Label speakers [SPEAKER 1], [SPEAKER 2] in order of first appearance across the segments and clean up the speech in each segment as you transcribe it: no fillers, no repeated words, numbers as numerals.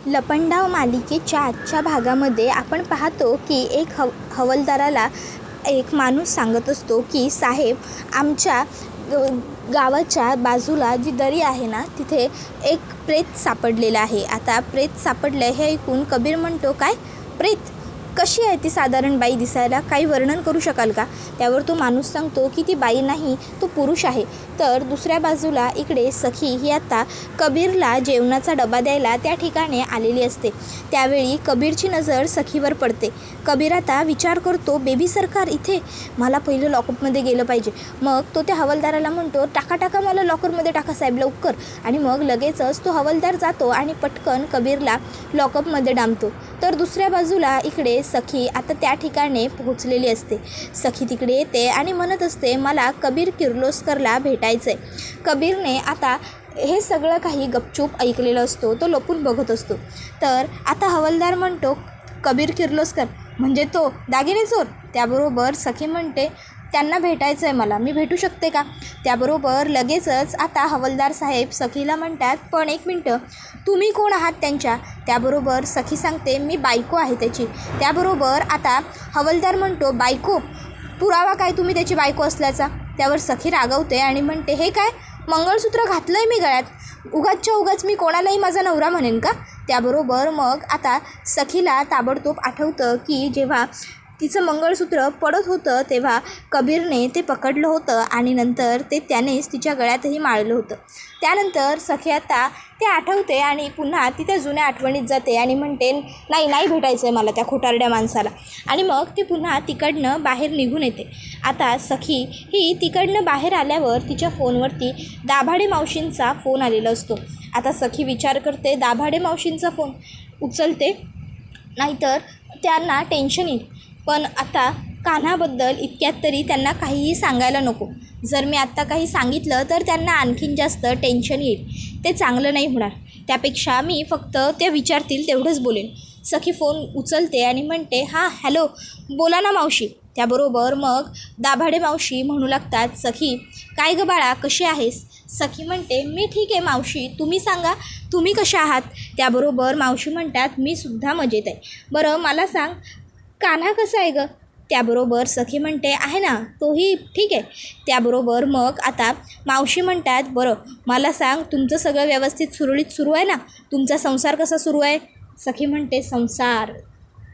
[SPEAKER 1] लपंडाव मालिकेच्या आजच्या भागामध्ये आपण पाहतो की एक हवालदाराला एक माणूस सांगत असतो की साहेब, आमच्या गावाच्या बाजूला जी दरी आहे ना, तिथे एक प्रेत सापडलेलं आहे. आता प्रेत सापडलं हे ऐकून कबीर म्हणतो, काय प्रेत? कशी आहे ती साधारण बाई दिसायला? काही वर्णन करू शकाल का? त्यावर तो माणूस सांगतो की ती बाई नाही, तो पुरुष आहे. तर दुसऱ्या बाजूला इकडे सखी ही आता कबीरला जेवणाचा डबा द्यायला त्या ठिकाणी आलेली असते. त्यावेळी कबीरची नजर सखीवर पडते. कबीर आता विचार करतो, बेबी सरकार इथे, मला पहिलं लॉकअपमध्ये गेलं पाहिजे. मग तो त्या हवालदाराला म्हणतो, टाका मला लॉकरमध्ये टाका साहेब, लवकर. आणि मग लगेचच तो हवालदार जातो आणि पटकन कबीरला लॉकअपमध्ये डांबतो. तर दुसऱ्या बाजूला इकडे सखी आता त्या ठिकाणी पोहोचलेली असते. सखी तिकडे येते आणि म्हणत असते, मला कबीर किर्लोस्करला भेटायचं आहे. कबीरने आता हे सगळं काही गपचूप ऐकलेलं असतो, तो लपून बघत असतो. तर आता हवालदार म्हणतो, कबीर किर्लोस्कर म्हणजे तो दागिने चोर? त्याबरोबर सखी म्हणते, त्यांना भेटायचं आहे मला, मी भेटू शकते का? त्याबरोबर लगेचच आता हवालदार साहेब सखीला म्हणतात, पण एक मिनटं, तुम्ही कोण आहात त्यांच्या? त्याबरोबर सखी सांगते, मी बायको आहे त्याची. त्याबरोबर आता हवालदार म्हणतो, बायको? पुरावा काय तुम्ही त्याची बायको असल्याचा? त्यावर सखी रागवते आणि म्हणते, हे काय, मंगळसूत्र घातलं आहे मी गळ्यात, उगाचच्या उगाच मी कोणालाही माझा नवरा म्हणेन का? त्याबरोबर मग आता सखीला ताबडतोब आठवतं की जेव्हा तिचं मंगळसूत्र पडत होतं तेव्हा कबीरने ते पकडलं होतं आणि नंतर ते त्यानेच तिच्या गळ्यातही माळलं होतं. त्यानंतर सखी आता ते आठवते आणि पुन्हा ती त्या जुन्या आठवणीत जाते आणि म्हणते, नाही भेटायचं आहे मला त्या खोटारड्या माणसाला. आणि मग ती पुन्हा तिकडनं बाहेर निघून येते. आता सखी ही तिकडनं बाहेर आल्यावर तिच्या फोनवरती दाभाडे मावशींचा फोन आलेला असतो. आता सखी विचार करते, दाभाडे मावशींचा फोन उचलते, नाहीतर त्यांना टेन्शन येईल. पण आता कान्हाबद्दल इतक्यात तरी त्यांना काहीही सांगायला नको. जर मी आत्ता काही सांगितलं तर त्यांना आणखीन जास्त टेन्शन येईल, ते चांगलं नाही होणार. त्यापेक्षा मी फक्त ते विचारतील तेवढंच बोलेन. सखी फोन उचलते आणि म्हणते, हां हॅलो, बोला ना मावशी. त्याबरोबर मग दाभाडे मावशी म्हणू लागतात, सखी काय गं बाळा, कशी आहेस? सखी म्हणते, मी ठीक आहे मावशी, तुम्ही सांगा, तुम्ही कशा आहात? त्याबरोबर मावशी म्हणतात, मी सुद्धा मजेत आहे. बरं मला सांग, कान्हा कसा आहे गं? त्याबरोबर सखी म्हणते, आहे ना, तोही ठीक आहे. त्याबरोबर मग आता मावशी म्हणतात, बरं मला सांग, तुमचं सगळं व्यवस्थित सुरळीत सुरू आहे ना? तुमचा संसार कसा सुरू आहे? सखी म्हणते, संसार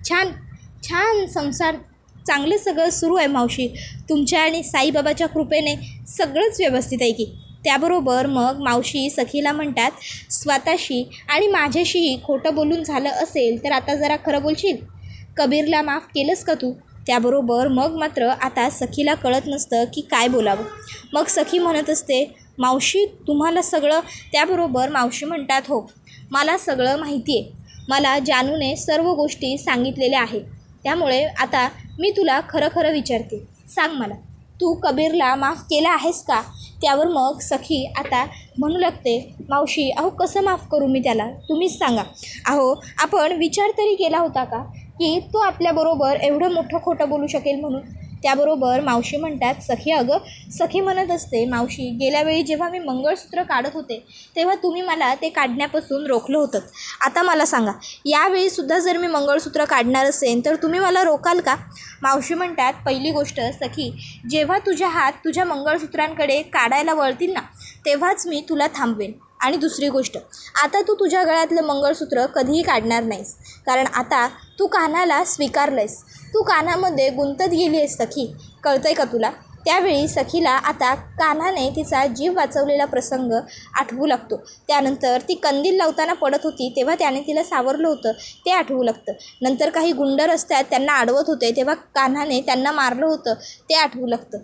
[SPEAKER 1] छान संसार, चांगलं सगळं सुरू आहे मावशी, तुमच्या आणि साईबाबाच्या कृपेने सगळंच व्यवस्थित आहे की. त्याबरोबर मग मावशी सखीला म्हणतात, स्वतःशी आणि माझ्याशीही खोटं बोलून झालं असेल तर आता जरा खरं बोलशील? कबीरला माफ केलंस का तू? त्याबरोबर मग मात्र आता सखीला कळत नसतं की काय बोलावं. मग सखी म्हणत असते, मावशी तुम्हाला सगळं? त्याबरोबर मावशी म्हणतात, हो मला सगळं माहिती आहे, मला जानूने सर्व गोष्टी सांगितलेल्या आहेत. त्यामुळे आता मी तुला खरं विचारते, सांग मला, तू कबीरला माफ केला आहेस का? त्यावर मग सखी आता म्हणू लागते, मावशी अहो कसं माफ करू मी त्याला, तुम्हीच सांगा. अहो आपण विचार तरी केला होता का की तो आपल्याबरोबर एवढं मोठं खोटं बोलू शकेल म्हणून? त्याबरोबर मावशी म्हणतात, सखी अगं, सखी म्हणत असते, मावशी गेल्या वेळी जेव्हा मी मंगळसूत्र काढत होते तेव्हा तुम्ही मला ते काढण्यापासून रोखलं होतं. आता मला सांगा, यावेळीसुद्धा जर मी मंगळसूत्र काढणार असेल तर तुम्ही मला रोकाल का? मावशी म्हणतात, पहिली गोष्ट सखी, जेव्हा तुझ्या हात तुझ्या मंगळसूत्रांकडे काढायला वळतील ना, तेव्हाच मी तुला थांबवेन. आणि दुसरी गोष्ट, आता तू तुझ्या गळ्यातलं मंगळसूत्र कधीही काढणार नाहीस, कारण आता तू कान्हाला स्वीकारलंयस, तू कान्हामध्ये गुंतत गेली आहेस सखी, कळतंय का तुला? त्यावेळी सखीला आता कान्हाने तिचा जीव वाचवलेला प्रसंग आठवू लागतो. त्यानंतर ती कंदील लावताना पडत होती तेव्हा त्याने तिला सावरलं होतं ते आठवू लागतं. नंतर काही गुंड रस्त्यात त्यांना अडवत होते तेव्हा कान्हाने त्यांना मारलं होतं ते आठवू लागतं.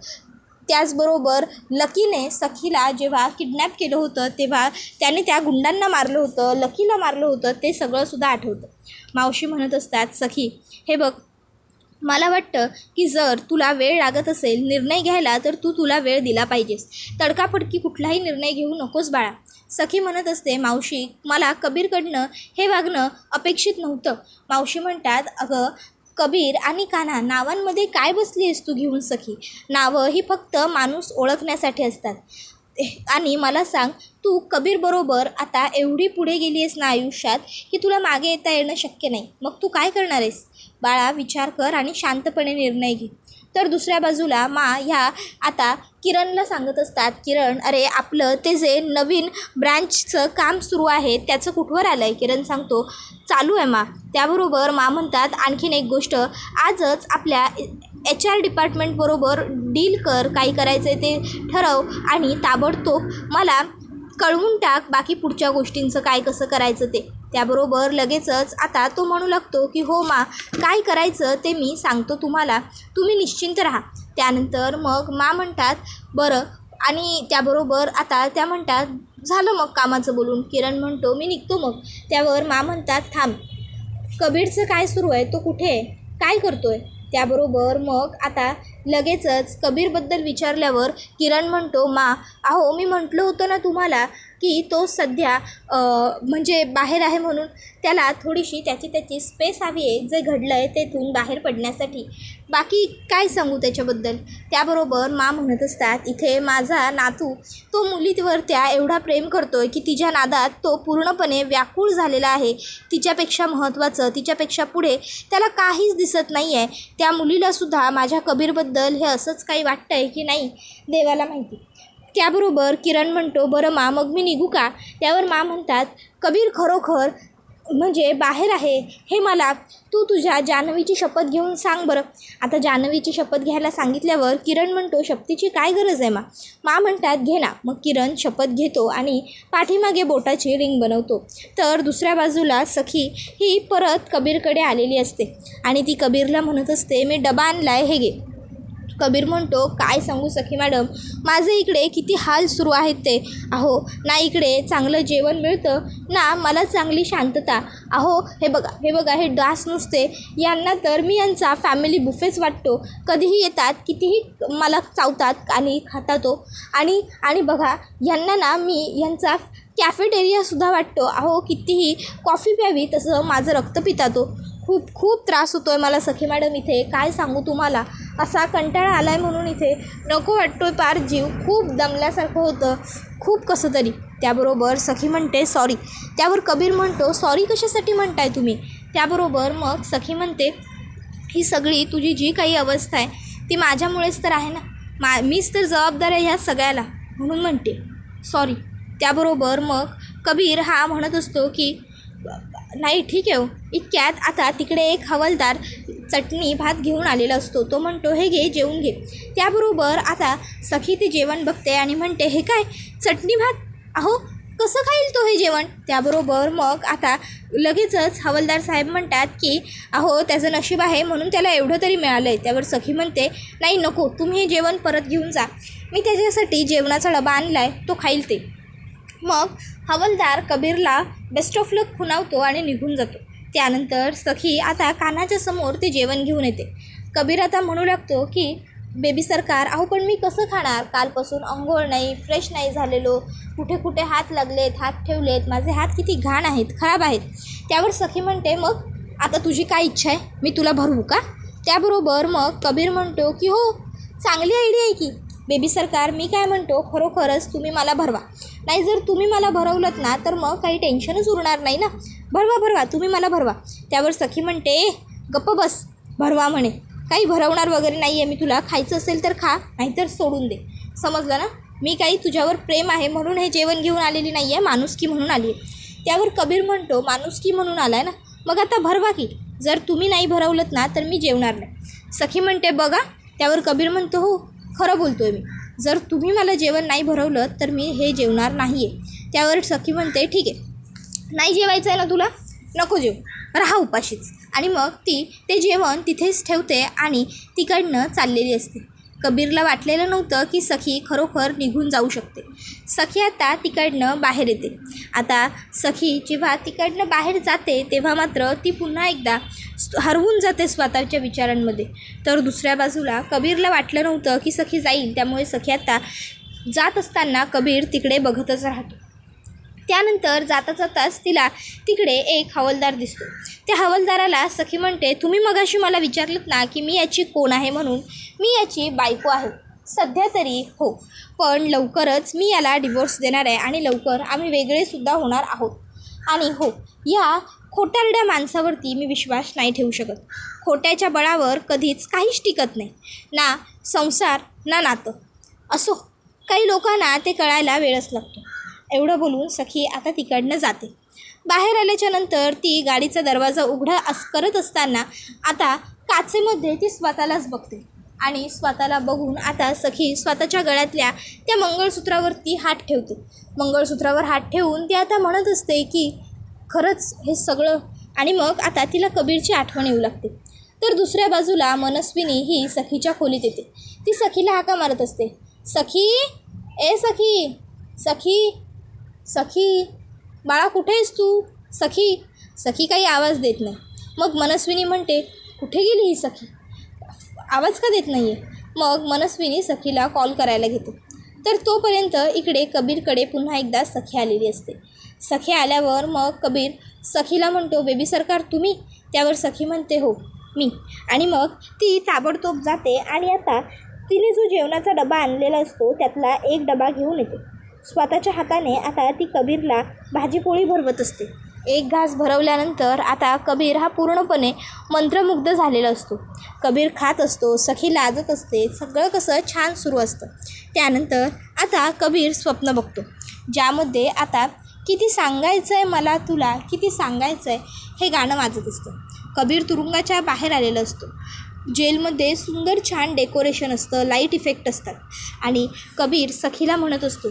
[SPEAKER 1] त्याचबरोबर लकीने सखीला जेव्हा किडनॅप केलं होतं तेव्हा त्याने त्या गुंडांना मारलं होतं, लकीला मारलं होतं, ते सगळंसुद्धा आठवतं. मावशी म्हणत असतात, सखी हे बघ, मला वाटतं की जर तुला वेळ लागत असेल निर्णय घ्यायला तर तुला वेळ दिला पाहिजेस, तडकाफडकी कुठलाही निर्णय घेऊ नकोस बाळा. सखी म्हणत असते, मावशी मला कबीरकडनं हे वागणं अपेक्षित नव्हतं. मावशी म्हणतात, अगं कबीर आणि कान्हा नावांमध्ये काय बसली आहेस तू घेऊन सखी? नावं ही फक्त माणूस ओळखण्यासाठी असतात. आणि मला सांग, तू कबीरबरोबर आता एवढी पुढे गेली आहेस ना आयुष्यात की तुला मागे येता येणं शक्य नाही. मग तू काय करणार आहेस? बाळा, विचार कर आणि शांतपणे निर्णय घे. तर दुसऱ्या बाजूला ह्या आता किरणला सांगत असतात, किरण, अरे आपलं ते जे नवीन ब्रँचचं काम सुरू आहे त्याचं कुठवर आलं आहे? किरण सांगतो, चालू आहे त्याबरोबर म्हणतात, आणखीन एक गोष्ट, आजच आपल्या HR डिपार्टमेंटबरोबर डील कर, काय करायचं आहे ते ठरव आणि ताबडतोब मला कळवून टाक बाकी पुढच्या गोष्टींचं काय कसं करायचं ते. त्याबरोबर लगेचच आता तो म्हणू लागतो की हो काय करायचं ते मी सांगतो तुम्हाला, तुम्ही निश्चिंत राहा. त्यानंतर मग म्हणतात बरं, आणि त्याबरोबर आता त्या म्हणतात झालं मग कामाचं बोलून. किरण म्हणतो मी निघतो मग. त्यावर म्हणतात थांब, कबीरचं काय सुरू आहे? तो कुठे आहे? काय करतो आहे? त्याबरोबर मग आता लगेचच कबीरबद्दल विचारल्यावर किरण म्हणतो अहो मी म्हटलं होतं ना तुम्हाला की तो सध्या म्हणजे बाहेर आहे म्हणून. त्याला थोडीशी त्याची स्पेस हवी आहे जे घडलं आहे तेथून बाहेर पडण्यासाठी. बाकी काय सांगू त्याच्याबद्दल. त्याबरोबर म्हणत असतात, इथे माझा नातू तो मुलीवर त्या एवढा प्रेम करतो आहे की तिच्या नादात तो पूर्णपणे व्याकुळ झालेला आहे. तिच्यापेक्षा महत्त्वाचं, तिच्यापेक्षा पुढे त्याला काहीच दिसत नाही आहे. त्या मुलीलासुद्धा माझ्या कबीरबद्दल हे असंच काही वाटतं आहे की नाही, देवाला माहिती. त्याबरोबर किरण म्हणतो बरं मग मी निघू का? त्यावर म्हणतात, कबीर खरोखर म्हणजे बाहेर आहे हे मला तू तुझ्या जान्हवीची शपथ घेऊन सांग बरं. आता जान्हवीची शपथ घ्यायला सांगितल्यावर किरण म्हणतो, शपथीची काय गरज आहे म्हणतात घे ना. मग किरण शपथ घेतो आणि पाठीमागे बोटाची रिंग बनवतो. तर दुसऱ्या बाजूला सखी ही परत कबीरकडे आलेली असते आणि ती कबीरला म्हणत असते, मी डबा आणलाय, हे घे. कबीर म्हणतो, काय सांगू सखी मॅडम, माझे इकडे किती हाल सुरू आहेत ते. अहो ना इकडे चांगलं जेवण मिळतं ना मला चांगली शांतता. अहो हे बघा हे डास नुसते, यांना तर मी यांचा फॅमिली बुफेच वाटतो. कधीही येतात, कितीही मला चावतात आणि खातातो. आणि बघा यांना ना मी यांचा कॅफेटेरियासुद्धा वाटतो. अहो कितीही कॉफी प्यावी तसं माझं रक्त पितातो. खूप त्रास होतो आहे मला सखी मॅडम इथे, काय सांगू तुम्हाला. असा कंटाळा आला आहे म्हणून इथे नको वाटतो आहे, पार जीव खूप दमल्यासारखं होतं, खूप कसं तरी. त्याबरोबर सखी म्हणते सॉरी. त्यावर कबीर म्हणतो, सॉरी कशासाठी म्हणताय तुम्ही? त्याबरोबर मग सखी म्हणते, ही सगळी तुझी जी काही अवस्था आहे ती माझ्यामुळेच तर आहे ना, मीच तर जबाबदार आहे ह्या सगळ्याला, म्हणून म्हणते सॉरी. त्याबरोबर मग कबीर म्हणत असतो की नाही ठीक आहे हो. इतक्यात आता तिकडे एक हवालदार चटणी भात घेऊन आलेला असतो. तो म्हणतो, हे घे, जेवून घे. त्याबरोबर आता सखी ते जेवण बघते आणि म्हणते, हे काय चटणी भात? अहो कसं खाईल तो हे जेवण? त्याबरोबर मग आता लगेचच हवालदार साहेब म्हणतात की अहो त्याचं नशीब आहे म्हणून त्याला एवढं तरी मिळालं आहे. त्यावर सखी म्हणते, नाही नको, तुम्ही हे जेवण परत घेऊन जा, मी त्याच्यासाठी जेवणाचा डबा आणला आहे, तो खाईल ते. मग हवालदार कबीरला बेस्ट ऑफ लक खुणावतो आणि निघून जातो. त्यानंतर सखी आता कानाच्या समोर ते जेवण घेऊन येते. कबीर आता म्हणू लागतो की बेबी सरकार, अहो पण मी कसं खाणार? कालपासून अंघोळ नाही, फ्रेश नाही झालेलो, कुठे हात लागलेत, हात ठेवलेत, माझे हात किती घाण आहेत, खराब आहेत. त्यावर सखी म्हणते, मग आता तुझी काय इच्छा आहे, मी तुला भरवू का? त्याबरोबर मग कबीर म्हणतो की हो, चांगली आयडिया आहे की बेबी सरकार. मी काय म्हणतो, खरोखरच तुम्ही मला भरवा. नाही जर तुम्ही मला भरवलंत ना तर मग काही टेन्शनच उरणार नाही ना. भरवा, तुम्ही मला भरवा. त्यावर सखी म्हणते, गप्प बस, भरवा म्हणे, काही भरवणार वगैरे नाही आहे मी तुला. खायचं असेल तर खा, नाहीतर सोडून दे, समजलं ना. मी काही तुझ्यावर प्रेम आहे म्हणून हे जेवण घेऊन आलेली नाही आहे, माणुसकी म्हणून आली आहे. त्यावर कबीर म्हणतो, माणुसकी म्हणून आला आहे ना, मग आता भरवा की. जर तुम्ही नाही भरवलंत ना तर मी जेवणार नाही. सखी म्हणते, बघा. त्यावर कबीर म्हणतो, हो खरं बोलतो आहे मी, जर तुम्ही मला जेवण नाही भरवलं तर मी हे जेवणार नाही आहे. त्यावर सखी म्हणते, ठीक आहे, नाही जेवायचं आहे ना तुला, नको जेव, राहा उपाशीच. आणि मग ती ते जेवण तिथेच ठेवते आणि तिकडनं चाललेली असते. कबीरला वाटलेलं नव्हतं की सखी खरोखर निघून जाऊ शकते. सखी आता तिकडनं बाहेर येते. आता सखी जेव्हा तिकडनं बाहेर जाते तेव्हा मात्र ती पुन्हा एकदा हरवून जाते स्वतःच्या विचारांमध्ये. तर दुसऱ्या बाजूला कबीरला वाटलं नव्हतं की सखी जाईल, त्यामुळे सखी आता जात असताना कबीर तिकडे बघतच राहतो. त्यानंतर जाताच तिला तिकडे एक हवालदार दिसतो. त्या हवालदाराला सखी म्हणते, तुम्ही मगाशी मला विचारलंत ना की मी याची कोण आहे म्हणून, मी याची बायको आहे. सध्या तरी हो, पण लवकरच मी याला डिवोर्स देणार आहे आणि लवकर आम्ही वेगळेसुद्धा होणार आहोत. आणि हो, या खोटारड्या माणसावरती मी विश्वास नाही ठेवू शकत. खोट्याच्या बळावर कधीच काहीच टिकत नाही, ना संसार ना नातं. असो, काही लोकांना ते कळायला वेळच लागतो. एवढं बोलून सखी आता तिकडनं जाते. बाहेर आल्याच्या नंतर ती गाडीचा दरवाजा उघडा करत असताना आता काचेमध्ये ती स्वतःलाच बघते आणि स्वतःला बघून आता सखी स्वतःच्या गळ्यातल्या त्या मंगळसूत्रावरती हात ठेवते. मंगळसूत्रावर हात ठेवून ती आता म्हणत असते की खरंच हे सगळं. आणि मग आता तिला कबीरची आठवण येऊ लागते. तर दुसऱ्या बाजूला मनस्विनी ही सखीच्या खोलीत येते. ती सखीला हाका मारत असते, सखी, ए सखी, सखी, सखी, बाळा कुठे आहेस तू? सखी. सखी काही आवाज देत नाही. मग मनस्विनी म्हणते, कुठे गेली ही सखी? आवाज का देत नाही आहे? मग मनस्विनी सखीला कॉल करायला घेते. तर तोपर्यंत इकडे कबीरकडे पुन्हा एकदा सखी आलेली असते. सखी आल्यावर मग कबीर सखीला म्हणतो, बेबी सरकार तुम्ही? त्यावर सखी म्हणते, हो मी. आणि मग ती ताबडतोब जाते आणि आता तिने जो जेवणाचा डबा आणलेला असतो त्यातला एक डबा घेऊन येते. स्वतःच्या हाताने आता ती कबीरला भाजीपोळी भरवत असते. एक घास भरवल्यानंतर आता कबीर हा पूर्णपणे मंत्रमुग्ध झालेला असतो. कबीर खात असतो, सखी लाजत असते, सगळं कसं छान सुरू असतं. त्यानंतर आता कबीर स्वप्न बघतो, ज्यामध्ये आता किती सांगायचं आहे मला तुला, किती सांगायचं आहे हे गाणं वाजत असतं. कबीर तुरुंगाच्या बाहेर आलेलं असतो. जेलमध्ये सुंदर छान डेकोरेशन असतं, लाईट इफेक्ट असतात आणि कबीर सखीला म्हणत असतो,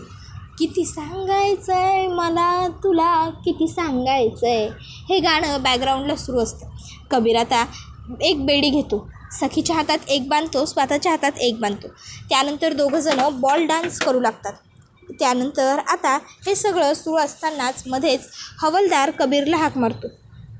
[SPEAKER 1] किती सांगायचं आहे मला तुला, किती सांगायचं आहे. हे गाणं बॅकग्राऊंडला सुरू असतं. कबीर आता एक बेडी घेतो, सखीच्या हातात एक बांधतो, स्वतःच्या हातात एक बांधतो. त्यानंतर दोघंजणं बॉल डान्स करू लागतात. त्यानंतर आता हे सगळं सुरू असतानाच मध्येच हवालदार कबीरला हाक मारतो,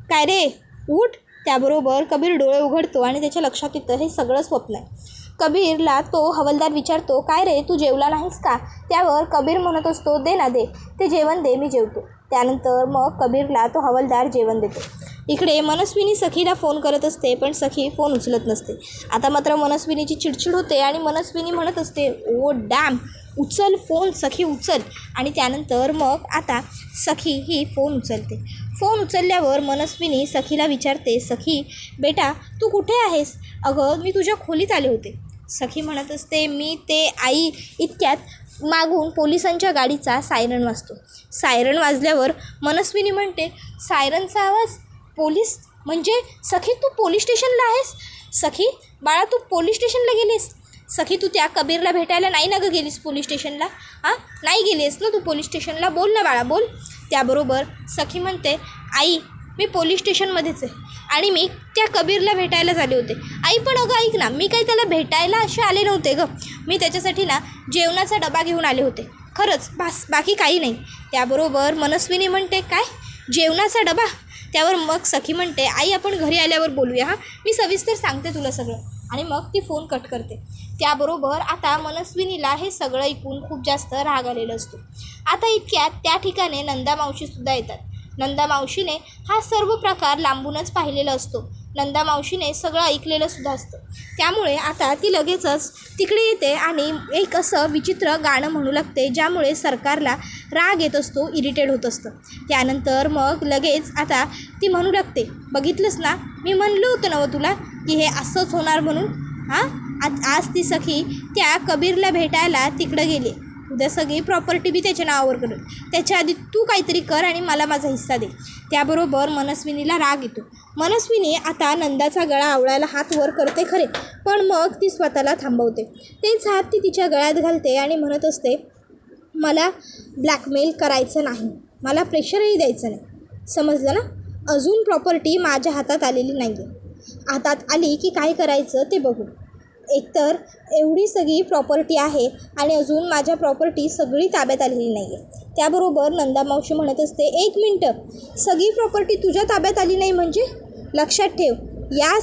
[SPEAKER 1] काय रे उठ. त्याबरोबर कबीर डोळे उघडतो आणि त्याच्या लक्षात येतं हे सगळं स्वप्न आहे. कबीरला तो हवालदार विचारतो, काय रे तू जेवला नाहीस का? त्यावर कबीर म्हणत असतो, दे ना दे, ते जेवण दे, मी जेवतो. त्यानंतर मग कबीरला तो हवालदार जेवण देतो. इकडे मनस्विनी सखीला फोन करत असते, पण सखी फोन उचलत नसते. आता मात्र मनस्विनीची चिडचिड होते आणि मनस्विनी म्हणत असते, ओ डॅम, उचल फोन सखी, उचल. आणि त्यानंतर मग आता सखी ही फोन उचलते. फोन उचलल्यावर मनस्विनी सखीला विचारते, सखी बेटा तू कुठे आहेस? अगं मी तुझ्या खोलीत आले होते. सखी म्हणत असते, मी ते आई. इतक्यात मागून पोलिसांच्या गाडीचा सायरन वाजतो. सायरन वाजल्यावर मनस्विनी म्हणते, सायरनचा आवाज? पोलीस म्हणजे? सखी तू पोलीस स्टेशनला आहेस? सखी बाळा तू पोलीस स्टेशनला गेलीस? सखी तू त्या कबीरला भेटायला नाही ना गं गेलीस पोलीस स्टेशनला? हां नाही गेलीस ना तू पोलीस स्टेशनला? बोल ना बाळा बोल. त्याबरोबर सखी म्हणते, आई मी पोलीस स्टेशनमध्येच आहे आणि मी त्या कबीरला भेटायला झाले होते. आई पण अगं ऐक ना, मी काही त्याला भेटायला असे आले नव्हते गं, मी त्याच्यासाठी ना जेवणाचा डबा घेऊन आले होते, खरंच, बस बाकी काही नाही. त्याबरोबर मनस्विनी म्हणते, काय जेवणाचा डबा? त्यावर मग सखी म्हणते, आई आपण घरी आल्यावर बोलूया हां, मी सविस्तर सांगते तुला सगळं. आणि मग ती फोन कट करते. त्याबरोबर आता मनस्विनीला हे सगळं ऐकून खूप जास्त राग आलेला असतो. आता इतक्यात त्या ठिकाणी नंदा मावशीसुद्धा येतात. नंदा मावशीने हा सर्व प्रकार लांबूनच पाहिलेला असतो. नंदा मावशीने सगळं ऐकलेलं सुद्धा असतं. त्यामुळे आता ती लगेचच तिकडे येते आणि एक असं विचित्र गाणं म्हणू लागते, ज्यामुळे सरकारला राग येत असतो, इरिटेट होत असतं. त्यानंतर मग लगेच आता ती म्हणू लागते, बघितलंस ना मी म्हणलं होतं ना तुला की हे असंच होणार म्हणून. हां आज ती सखी त्या कबीरला भेटायला तिकडं गेली. उद्या सगळी प्रॉपर्टी बी त्याच्या नावावर करेल. त्याच्या आधी तू काहीतरी कर आणि मला माझा हिस्सा दे. त्याबरोबर मनस्विनीला राग येतो. मनस्विनी आता नंदाचा गळा आवळायला हात वर करते खरे, पण मग ती स्वतःला थांबवते. तेच हात ती तिच्या गळ्यात घालते आणि म्हणत असते, मला ब्लॅकमेल करायचं नाही, मला प्रेशरही द्यायचं नाही, समजलं ना? अजून प्रॉपर्टी माझ्या हातात आलेली नाही आहे. हातात आली की काय करायचं ते बघू. एकतर एवढी सगळी प्रॉपर्टी आहे आणि अजून माझ्या प्रॉपर्टी सगळी ताब्यात आलेली नाही आहे. त्याबरोबर नंदा मावशी म्हणत असते, एक मिनटं, सगळी प्रॉपर्टी तुझ्या ताब्यात आली नाही म्हणजे? लक्षात ठेव, या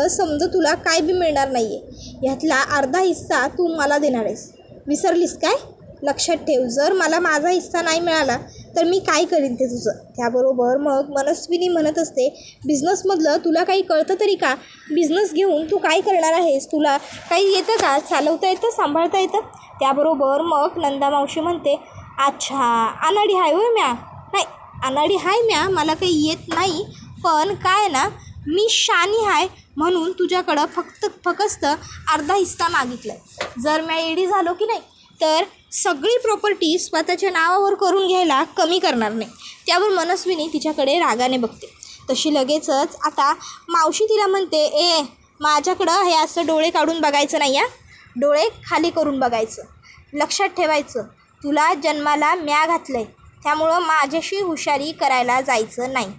[SPEAKER 1] समज तुला काय बी मिळणार नाही आहे. ह्यातला अर्धा हिस्सा तू मला देणार आहेस, विसरलीस काय? लक्षात ठेव, जर मला माझा हिस्सा नाही मिळाला तर मी काय करीन ते तुझं. त्याबरोबर मग मनस्विनी म्हणत असते, बिझनेसमधलं तुला काही कळतं तरी का? बिझनेस घेऊन तू काय करणार आहेस? तुला काही येतं का? चालवता येतं, सांभाळता येतं? त्याबरोबर मग नंदा मावशी म्हणते, अच्छा अनाडी हाय होय म्या? नाही, अनाडी हाय म्या, मला काही येत नाही, पण काय ना मी शानी हाय म्हणून तुझ्याकडं फक्त अर्धा हिस्सा मागितला आहे. जर मी एडी झालो की नाही तर सगळी प्रॉपर्टी स्वतःच्या नावावर करून घ्यायला कमी करणार नाही. त्यावर मनस्विनी तिच्याकडे रागाने बघते. तशी लगेचच आता मावशी तिला म्हणते, माझ्याकडं हे असं डोळे काढून बघायचं नाही या, डोळे खाली करून बघायचं. लक्षात ठेवायचं, तुला जन्माला म्या घातलं आहे, त्यामुळं माझ्याशी हुशारी करायला जायचं नाही,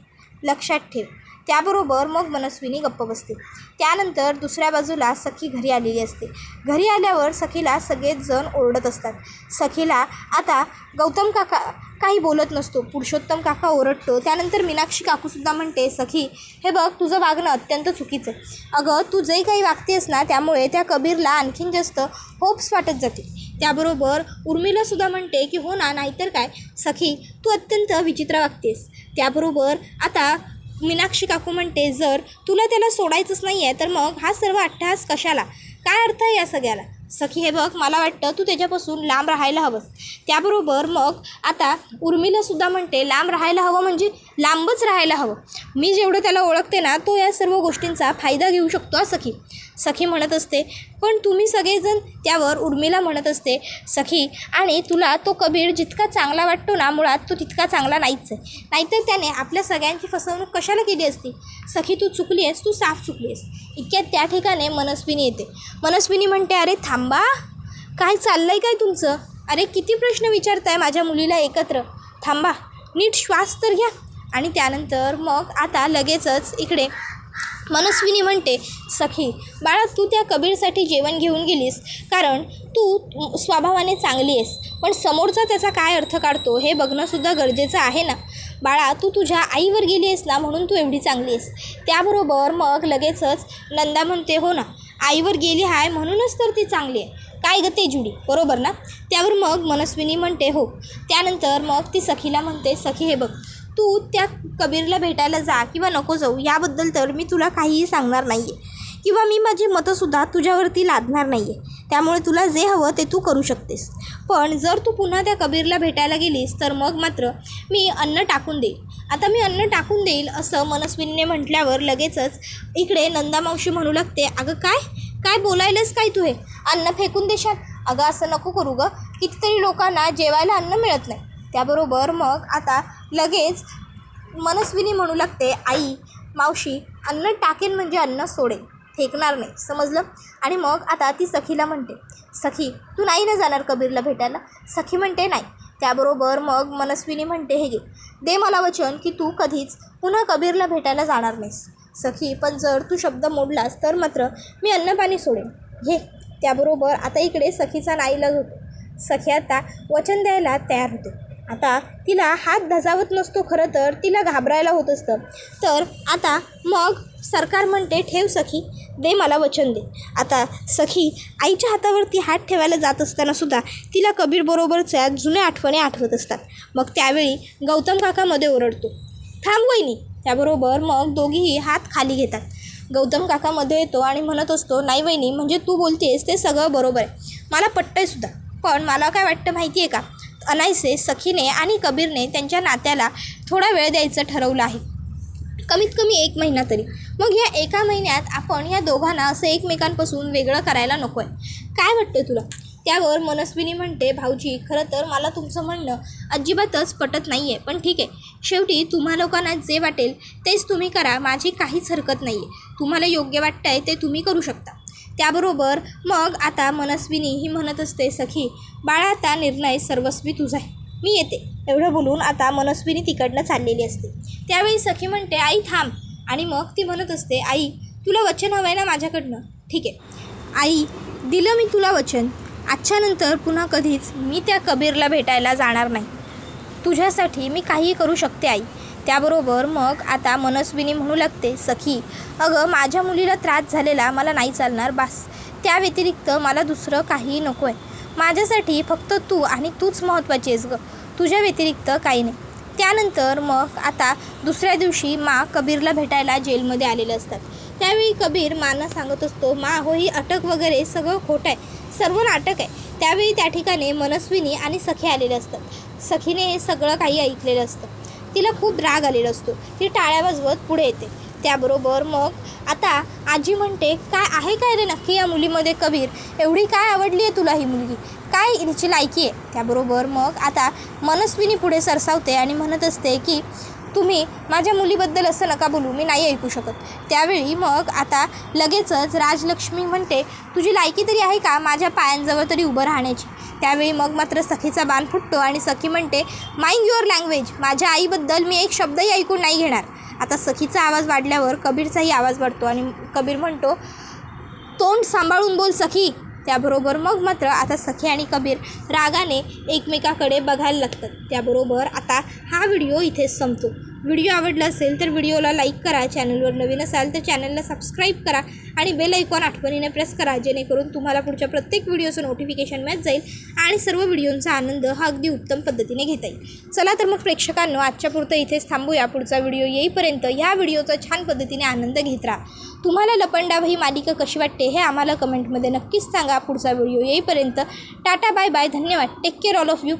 [SPEAKER 1] लक्षात ठेव. त्याबरोबर मग मनस्विनी गप्प बसते. त्यानंतर दुसऱ्या बाजूला सखी घरी आलेली असते. घरी आल्यावर सखीला सगळेच जण ओरडत असतात. सखीला आता गौतम काका काही बोलत नसतो, पुरुषोत्तम काका ओरडतो. त्यानंतर मीनाक्षी काकूसुद्धा म्हणते, सखी हे बघ, तुझं वागणं अत्यंत चुकीचं आहे. अगं तू जे काही वागतेस ना त्यामुळे त्या कबीरला आणखीन जास्त होप्स वाटत जाते. त्याबरोबर उर्मिलासुद्धा म्हणते की हो ना, नाहीतर काय सखी, तू अत्यंत विचित्र वागतेस. त्याबरोबर आता मीनाक्षी काकू म्हणते, जर तुला त्याला सोडायचंच नाही आहे तर मग हा सर्व अट्टहास कशाला? काय अर्थ आहे या सगळ्याला? सखी हे बघ, मला वाटतं तू त्याच्यापासून लांब राहायला हवं. त्याबरोबर मग आता उर्मिलासुद्धा म्हणते, लांब राहायला हवं म्हणजे लांबच राहायला हवं. मी जेवढं त्याला ओळखते ना, तो या सर्व गोष्टींचा फायदा घेऊ शकतो सखी. सखी म्हणत असते, पण तुम्ही सगळेजण. त्यावर उर्मिला म्हणत असते, सखी आणि तुला तो कबीर जितका चांगला वाटतो ना, मुळात तो तितका चांगला नाहीच आहे. नाहीतर त्याने आपल्या सगळ्यांची फसवणूक कशाला केली असती? सखी तू चुकली आहेस, तू साफ चुकली आहेस. इतक्यात त्या ठिकाणी मनस्विनी येते. मनस्विनी म्हणते, अरे थांबा, काय चाललं आहे काय तुमचं? अरे किती प्रश्न विचारताय माझ्या मुलीला एकत्र? थांबा, नीट श्वास तर घ्या. आणि त्यानंतर मग आता लगेचच इकडे मनस्विनी म्हणते, सखी बाळा, तू त्या कबीरसाठी जेवण घेऊन गेलीस कारण तू स्वभावाने चांगली आहेस, पण समोरचा त्याचा काय अर्थ काढतो हे बघणंसुद्धा गरजेचं आहे ना. बाळा, तू तुझ्या आईवर गेली आहेस ना म्हणून तू एवढी चांगली आहेस. त्याबरोबर मग लगेचच नंदा म्हणते, हो ना, आईवर गेली आहे म्हणूनच तर ती चांगली आहे. काय ग ते जुडी, बरोबर ना? त्यावर मग मनस्विनी म्हणते, हो. त्यानंतर मग ती सखीला म्हणते, सखी हे बघ, तू त्या कबीरला भेटायला जा किंवा नको जाऊ याबद्दल तर मी तुला काहीही सांगणार नाही आहे किंवा मी माझी मतंसुद्धा तुझ्यावरती लादणार नाही आहे. त्यामुळे तुला जे हवं ते तू करू शकतेस. पण जर तू पुन्हा त्या कबीरला भेटायला गेलीस तर मग मात्र मी अन्न टाकून देईल. आता मी अन्न टाकून देईल असं मनस्विनीने म्हटल्यावर लगेचच इकडे नंदा मावशी म्हणू लागते, अगं काय बोलायलास काय तू? हे अन्न फेकून देशाल? अगं असं नको करू गं, कितीतरी लोकांना जेवायला अन्न मिळत नाही. त्याबरोबर मग आता लगेच मनस्विनी म्हणू लागते, आई मावशी, अन्न टाकेन म्हणजे अन्न सोडेन, फेकणार नाही, समजलं? आणि मग आता ती सखीला म्हणते, सखी तू नाही ना जाणार कबीरला भेटायला? सखी म्हणते नाही. त्याबरोबर मग मनस्विनी म्हणते, हे घे, दे मला वचन की तू कधीच पुन्हा कबीरला भेटायला जाणार नाहीस. सखी पण जर तू शब्द मोडलास तर मात्र मी अन्नपाणी सोडेन, घे. त्याबरोबर आता इकडे सखीचा नाईलाज होतो. सखी आता वचन द्यायला तयार होते. आता तिला हात धजावत नसतो, खरं तर तिला घाबरायला होत असतं. तर आता मग सरकार म्हणते, ठेव सखी, दे मला वचन दे. आता सखी आईच्या हातावरती हात ठेवायला जात असतानासुद्धा तिला कबीरबरोबरच्या जुन्या आठवणी आठवत असतात. मग त्यावेळी गौतम काकामध्ये ओरडतो, थांब वहिनी. त्याबरोबर मग दोघीही हात खाली घेतात. गौतम काकामध्ये येतो आणि म्हणत असतो, नाही वहिनी, म्हणजे तू बोलतेस ते सगळं बरोबर आहे, मला पटतंय सुद्धा, पण मला काय वाटतं माहिती आहे का, अनायसे सखीने आणि कबीरने त्यांच्या नात्याला थोडा वेळ द्यायचं ठरवलं आहे, कमीत कमी 1 महिना तरी. मग या 1 महिन्यात आपण ह्या दोघांना असं एकमेकांपासून वेगळं करायला नको आहे. काय वाटतं तुला? त्यावर मनस्विनी म्हणते, भाऊजी खरं तर मला तुमचं म्हणणं अजिबातच पटत नाही आहे, पण ठीक आहे, शेवटी तुम्हा लोकांना जे वाटेल तेच तुम्ही करा, माझी काहीच हरकत नाही आहे. तुम्हाला योग्य वाटतं आहे ते तुम्ही करू शकता. त्याबरोबर मग आता मनस्विनी ही म्हणत असते, सखी बाळा, आता निर्णय सर्वस्वी तुझा आहे, मी येते. एवढं बोलून आता मनस्विनी तिकडनं चाललेली असते. त्यावेळी सखी म्हणते, आई थांब. आणि मग ती म्हणत असते, आई तुला वचन हवं आहे ना माझ्याकडनं? ठीक आहे आई, दिलं मी तुला वचन, आजच्यानंतर पुन्हा कधीच मी त्या कबीरला भेटायला जाणार नाही. तुझ्यासाठी मी काहीही करू शकते आई. त्याबरोबर मग आता मनस्विनी म्हणू लागते, सखी अगं माझ्या मुलीला त्रास झालेला मला नाही चालणार, बास. त्या व्यतिरिक्त मला दुसरं काहीही नको आहे. माझ्यासाठी फक्त तू आणि तूच महत्त्वाची आहेस गं, तुझ्या व्यतिरिक्त काही नाही. त्यानंतर मग आता दुसऱ्या दिवशी माँ कबीरला भेटायला जेलमध्ये आलेले असतात. त्यावेळी कबीर माँना सांगत असतो, माँ हो ही अटक वगैरे सगळं खोटं आहे, सर्व नाटक आहे. त्यावेळी त्या ठिकाणी मनस्विनी आणि सखी आलेले असतात. सखीने हे सगळं काही ऐकलेलं असतं. तिला खूप राग आलेला असतो. ती टाळ्या वाजवत पुढे येते. त्याबरोबर मग आता आजी म्हणते, काय आहे काय रे नक्की या मुलीमध्ये कबीर, एवढी काय आवडली आहे तुला ही मुलगी, काय हिची लायकी आहे. त्याबरोबर मग आता मनस्विनी पुढे सरसावते आणि म्हणत असते की तुम्ही माझ्या मुलीबद्दल असं नका बोलू, मी नाही ऐकू शकत. त्यावेळी मग आता लगेचच राजलक्ष्मी म्हणते, तुझी लायकी तरी आहे का माझ्या पायांजवळ तरी उभं राहण्याची. त्यावेळी मग मात्र सखीचा बाण फुटतो आणि सखी म्हणते, माइंड युअर लँग्वेज, माझ्या आईबद्दल मी एक शब्दही ऐकून नाही घेणार. आता सखीचा आवाज वाढल्यावर कबीरचाही आवाज वाढतो आणि कबीर म्हणतो, तोंड सांभाळून बोल सखी. त्याबरोबर मग मात्र आता सखी आणि कबीर रागाने एकमेकाकडे बघायला लागतात. त्याबरोबर आता हा व्हिडिओ इथेच संपतो. व्हिडिओ आवडला असेल तर व्हिडिओला लाईक करा, चॅनलवर नवीन असाल तर चॅनलला सबस्क्राईब करा आणि बेल आयकॉन आठवणीने प्रेस करा, जेणेकरून तुम्हाला पुढच्या प्रत्येक व्हिडिओचं नोटिफिकेशन मिळत जाईल आणि सर्व व्हिडिओंचा आनंद हा अगदी उत्तम पद्धतीने घेता येईल. चला तर मग प्रेक्षकांनो, आजच्या पुरतं इथेच थांबूया. पुढचा व्हिडिओ येईपर्यंत ह्या व्हिडिओचा छान पद्धतीने आनंद घेत राहा. तुम्हाला लपंडाव ही मालिका कशी वाटते हे आम्हाला कमेंटमध्ये नक्कीच सांगा. पुढचा व्हिडिओ येईपर्यंत टाटा, बाय बाय, धन्यवाद, take care all of you.